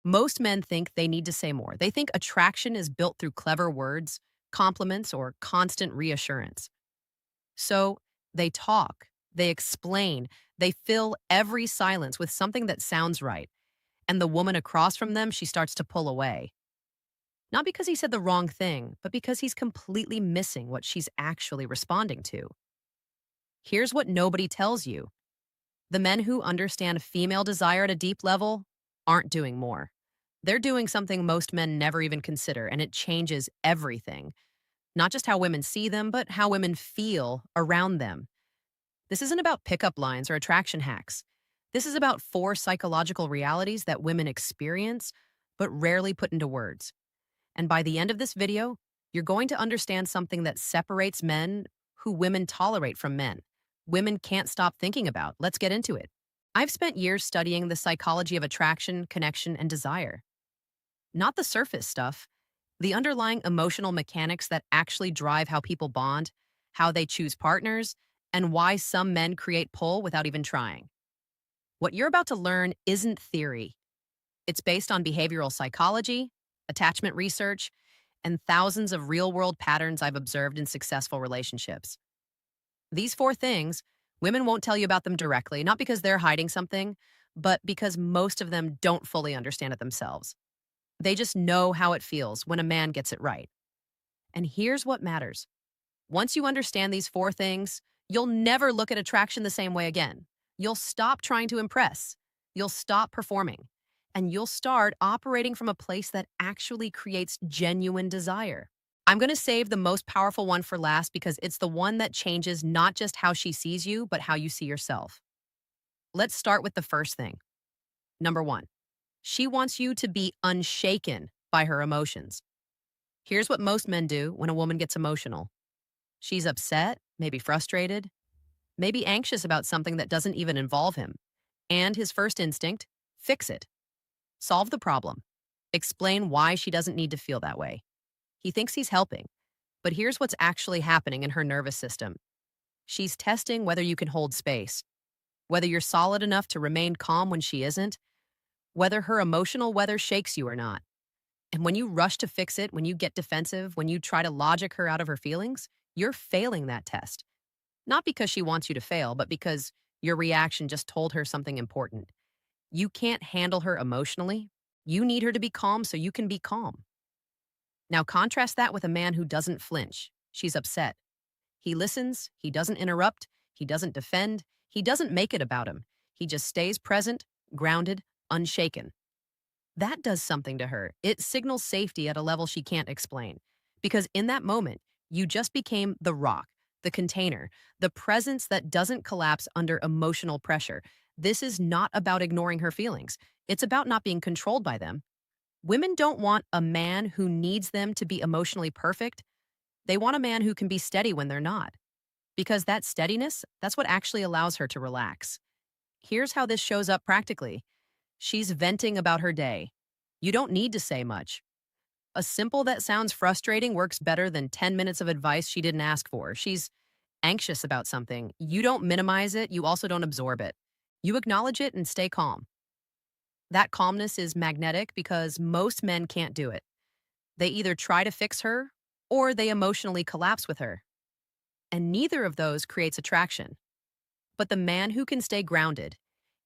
Most men think they need to say more. They think attraction is built through clever words, compliments, or constant reassurance. So they talk, they explain, they fill every silence with something that sounds right. And the woman across from them, she starts to pull away. Not because he said the wrong thing, but because he's completely missing what she's actually responding to. Here's what nobody tells you: the men who understand female desire at a deep level aren't doing more. They're doing something most men never even consider, and it changes everything. Not just how women see them, but how women feel around them. This isn't about pickup lines or attraction hacks. This is about four psychological realities that women experience, but rarely put into words. And by the end of this video, you're going to understand something that separates men who women tolerate from men. Women can't stop thinking about. Let's get into it. I've spent years studying the psychology of attraction, connection, and desire. Not the surface stuff, the underlying emotional mechanics that actually drive how people bond, how they choose partners, and why some men create pull without even trying. What you're about to learn isn't theory. It's based on behavioral psychology, attachment research, and thousands of real world patterns I've observed in successful relationships. These four things, women won't tell you about them directly, not because they're hiding something, but because most of them don't fully understand it themselves. They just know how it feels when a man gets it right. And here's what matters: once you understand these four things, you'll never look at attraction the same way again. You'll stop trying to impress. You'll stop performing. And you'll start operating from a place that actually creates genuine desire. I'm going to save the most powerful one for last because it's the one that changes not just how she sees you, but how you see yourself. Let's start with the first thing. Number one, she wants you to be unshaken by her emotions. Here's what most men do when a woman gets emotional: she's upset, maybe frustrated, maybe anxious about something that doesn't even involve him. And his first instinct: fix it. Solve the problem. Explain why she doesn't need to feel that way. He thinks he's helping, but here's what's actually happening in her nervous system. She's testing whether you can hold space, whether you're solid enough to remain calm when she isn't, whether her emotional weather shakes you or not. And when you rush to fix it, when you get defensive, when you try to logic her out of her feelings, you're failing that test. Not because she wants you to fail, but because your reaction just told her something important. You can't handle her emotionally. You need her to be calm so you can be calm. Now contrast that with a man who doesn't flinch. She's upset. He listens, he doesn't interrupt, he doesn't defend, he doesn't make it about him. He just stays present, grounded, unshaken. That does something to her. It signals safety at a level she can't explain. Because in that moment, you just became the rock, the container, the presence that doesn't collapse under emotional pressure. This is not about ignoring her feelings. It's about not being controlled by them. Women don't want a man who needs them to be emotionally perfect. They want a man who can be steady when they're not. Because that steadiness, that's what actually allows her to relax. Here's how this shows up practically. She's venting about her day. You don't need to say much. A simple that sounds frustrating works better than 10 minutes of advice she didn't ask for. She's anxious about something. You don't minimize it, you also don't absorb it. You acknowledge it and stay calm. That calmness is magnetic because most men can't do it. They either try to fix her or they emotionally collapse with her. And neither of those creates attraction. But the man who can stay grounded,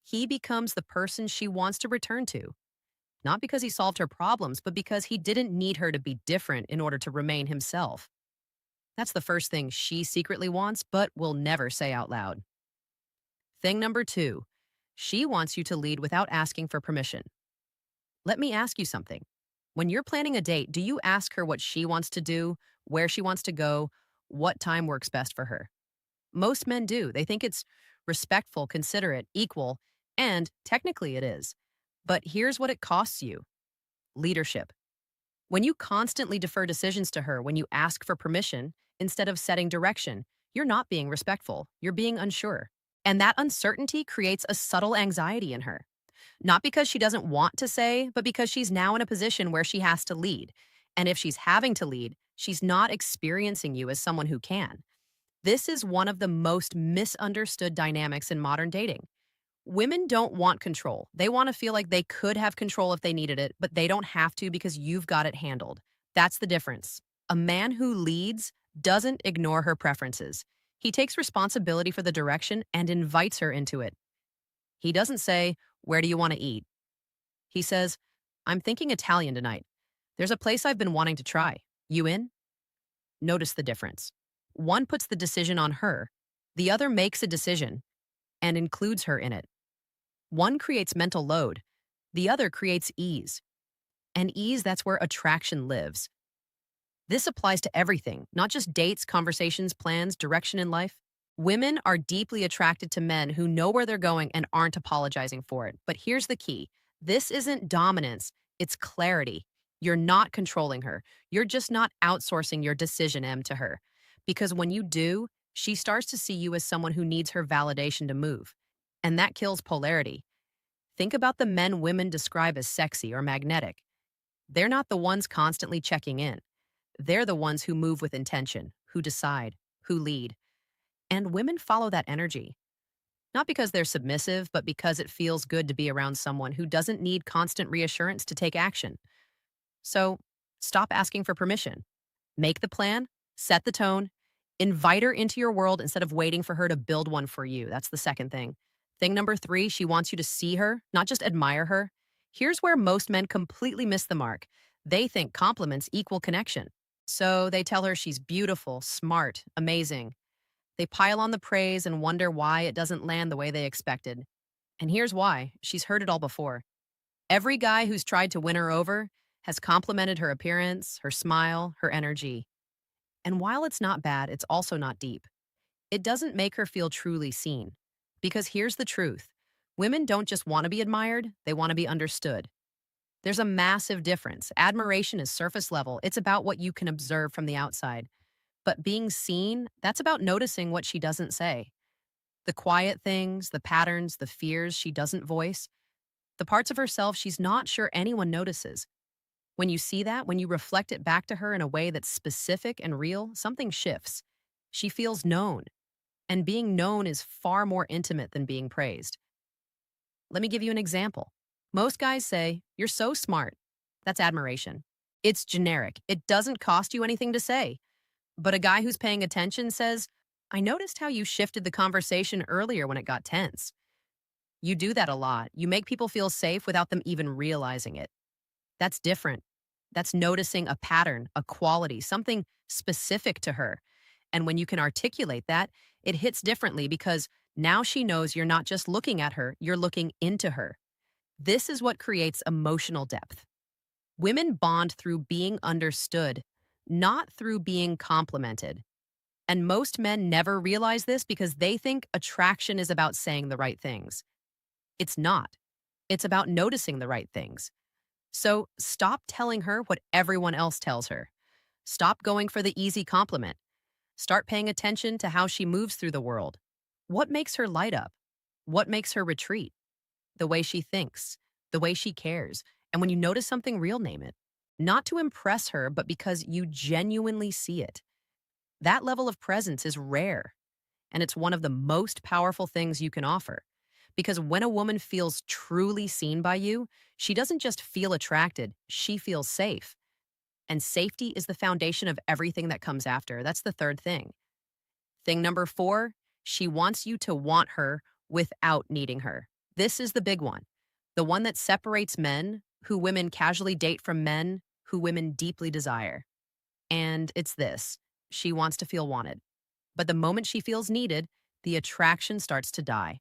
he becomes the person she wants to return to. Not because he solved her problems, but because he didn't need her to be different in order to remain himself. That's the first thing she secretly wants, but will never say out loud. Thing number two, she wants you to lead without asking for permission. Let me ask you something. When you're planning a date, do you ask her what she wants to do, where she wants to go, what time works best for her? Most men do. They think it's respectful, considerate, equal, and technically it is. But here's what it costs you: leadership. When you constantly defer decisions to her, when you ask for permission instead of setting direction, you're not being respectful, you're being unsure. And that uncertainty creates a subtle anxiety in her. Not because she doesn't want to say, but because she's now in a position where she has to lead. And if she's having to lead, she's not experiencing you as someone who can. This is one of the most misunderstood dynamics in modern dating. Women don't want control. They want to feel like they could have control if they needed it, but they don't have to because you've got it handled. That's the difference. A man who leads doesn't ignore her preferences. He takes responsibility for the direction and invites her into it. He doesn't say, "Where do you want to eat?" He says, "I'm thinking Italian tonight. There's a place I've been wanting to try. You in?" Notice the difference. One puts the decision on her, the other makes a decision and includes her in it. One creates mental load, the other creates ease. And ease, that's where attraction lives. This applies to everything, not just dates, conversations, plans, direction in life. Women are deeply attracted to men who know where they're going and aren't apologizing for it. But here's the key: this isn't dominance, it's clarity. You're not controlling her. You're just not outsourcing your decision M to her. Because when you do, she starts to see you as someone who needs her validation to move. And that kills polarity. Think about the men women describe as sexy or magnetic. They're not the ones constantly checking in. They're the ones who move with intention, who decide, who lead. And women follow that energy. Not because they're submissive, but because it feels good to be around someone who doesn't need constant reassurance to take action. So stop asking for permission. Make the plan, set the tone, invite her into your world instead of waiting for her to build one for you. That's the second thing. Thing number three, she wants you to see her, not just admire her. Here's where most men completely miss the mark. They think compliments equal connection. So they tell her she's beautiful, smart, amazing. They pile on the praise and wonder why it doesn't land the way they expected. And here's why: she's heard it all before. Every guy who's tried to win her over has complimented her appearance, her smile, her energy. And while it's not bad, it's also not deep. It doesn't make her feel truly seen. Because here's the truth: women don't just want to be admired, they want to be understood. There's a massive difference. Admiration is surface level, it's about what you can observe from the outside. But being seen, that's about noticing what she doesn't say. The quiet things, the patterns, the fears she doesn't voice, the parts of herself she's not sure anyone notices. When you see that, when you reflect it back to her in a way that's specific and real, something shifts. She feels known. And being known is far more intimate than being praised. Let me give you an example. Most guys say, "You're so smart." That's admiration. It's generic. It doesn't cost you anything to say. But a guy who's paying attention says, "I noticed how you shifted the conversation earlier when it got tense." You do that a lot. You make people feel safe without them even realizing it. That's different. That's noticing a pattern, a quality, something specific to her. And when you can articulate that, it hits differently because now she knows you're not just looking at her, you're looking into her. This is what creates emotional depth. Women bond through being understood, not through being complimented. And most men never realize this because they think attraction is about saying the right things. It's not. It's about noticing the right things. So stop telling her what everyone else tells her. Stop going for the easy compliment. Start paying attention to how she moves through the world. What makes her light up? What makes her retreat? The way she thinks, the way she cares. And when you notice something real, name it. Not to impress her, but because you genuinely see it. That level of presence is rare, and it's one of the most powerful things you can offer. Because when a woman feels truly seen by you, she doesn't just feel attracted, she feels safe. And safety is the foundation of everything that comes after. That's the third thing. Thing number four, she wants you to want her without needing her. This is the big one. The one that separates men who women casually date from men who women deeply desire. And it's this: she wants to feel wanted. But the moment she feels needed, the attraction starts to die.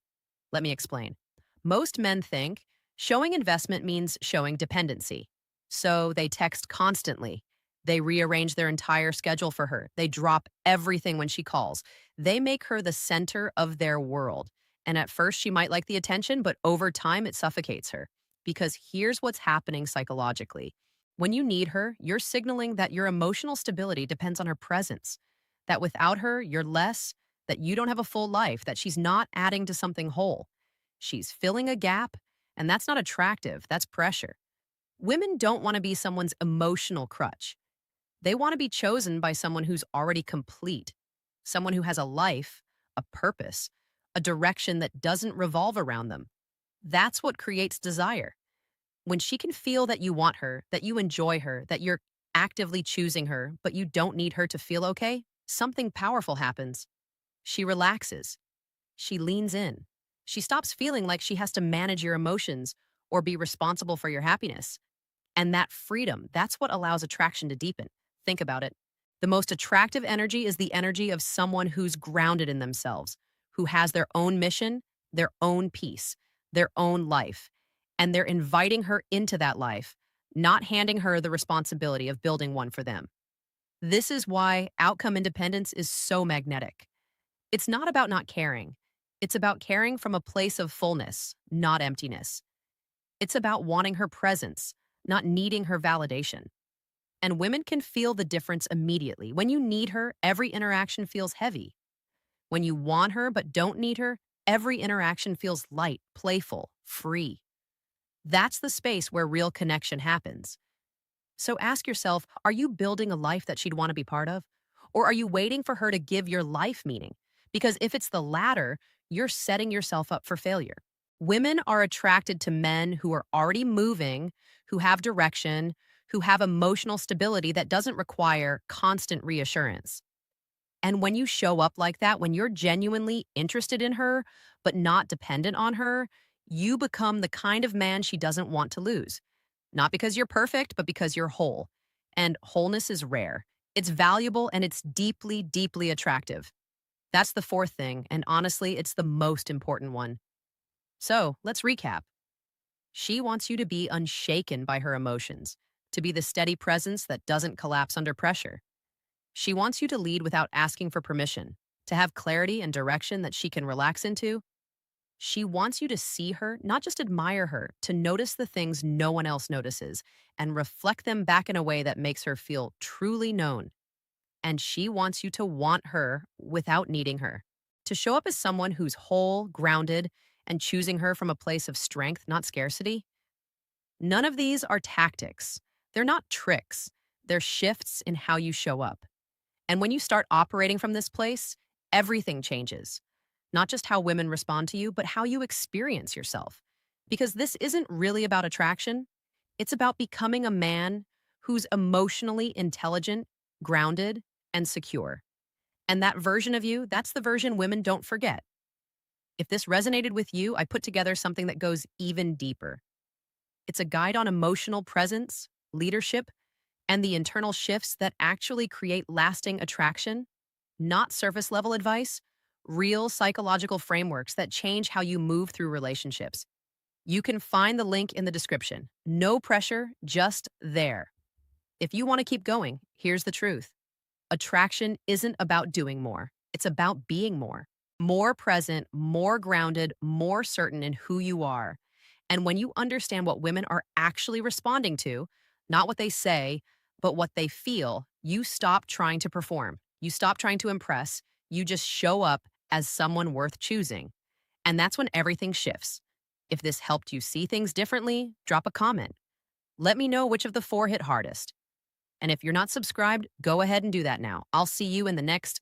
Let me explain. Most men think showing investment means showing dependency. So they text constantly. They rearrange their entire schedule for her. They drop everything when she calls. They make her the center of their world. And at first, she might like the attention, but over time, it suffocates her. Because here's what's happening psychologically. When you need her, you're signaling that your emotional stability depends on her presence, that without her, you're less, that you don't have a full life, that she's not adding to something whole. She's filling a gap, and that's not attractive, that's pressure. Women don't want to be someone's emotional crutch. They want to be chosen by someone who's already complete, someone who has a life, a purpose, a direction that doesn't revolve around them. That's what creates desire. When she can feel that you want her, that you enjoy her, that you're actively choosing her, but you don't need her to feel okay, something powerful happens. She relaxes. She leans in. She stops feeling like she has to manage your emotions or be responsible for your happiness. And that freedom, that's what allows attraction to deepen. Think about it. The most attractive energy is the energy of someone who's grounded in themselves, who has their own mission, their own peace, their own life. And they're inviting her into that life, not handing her the responsibility of building one for them. This is why outcome independence is so magnetic. It's not about not caring. It's about caring from a place of fullness, not emptiness. It's about wanting her presence, not needing her validation. And women can feel the difference immediately. When you need her, every interaction feels heavy. When you want her but don't need her, every interaction feels light, playful, free. That's the space where real connection happens. So ask yourself, are you building a life that she'd want to be part of? Or are you waiting for her to give your life meaning? Because if it's the latter, you're setting yourself up for failure. Women are attracted to men who are already moving, who have direction, who have emotional stability that doesn't require constant reassurance. And when you show up like that, when you're genuinely interested in her, but not dependent on her, you become the kind of man she doesn't want to lose. Not because you're perfect, but because you're whole. And wholeness is rare. It's valuable and it's deeply, deeply attractive. That's the fourth thing, and honestly, it's the most important one. So let's recap. She wants you to be unshaken by her emotions, to be the steady presence that doesn't collapse under pressure. She wants you to lead without asking for permission, to have clarity and direction that she can relax into. She wants you to see her, not just admire her, to notice the things no one else notices and reflect them back in a way that makes her feel truly known. And she wants you to want her without needing her, to show up as someone who's whole, grounded, and choosing her from a place of strength, not scarcity. None of these are tactics. They're not tricks. They're shifts in how you show up. And when you start operating from this place, everything changes. Not just how women respond to you, but how you experience yourself. Because this isn't really about attraction. It's about becoming a man who's emotionally intelligent, grounded, and secure. And that version of you, that's the version women don't forget. If this resonated with you, I put together something that goes even deeper. It's a guide on emotional presence, leadership, and the internal shifts that actually create lasting attraction, not surface level advice, real psychological frameworks that change how you move through relationships. You can find the link in the description. No pressure, just there. If you want to keep going, here's the truth. Attraction isn't about doing more. It's about being more. More present, more grounded, more certain in who you are. And when you understand what women are actually responding to, not what they say, but what they feel, you stop trying to perform. You stop trying to impress. You just show up as someone worth choosing. And that's when everything shifts. If this helped you see things differently, drop a comment. Let me know which of the four hit hardest. And if you're not subscribed, go ahead and do that now. I'll see you in the next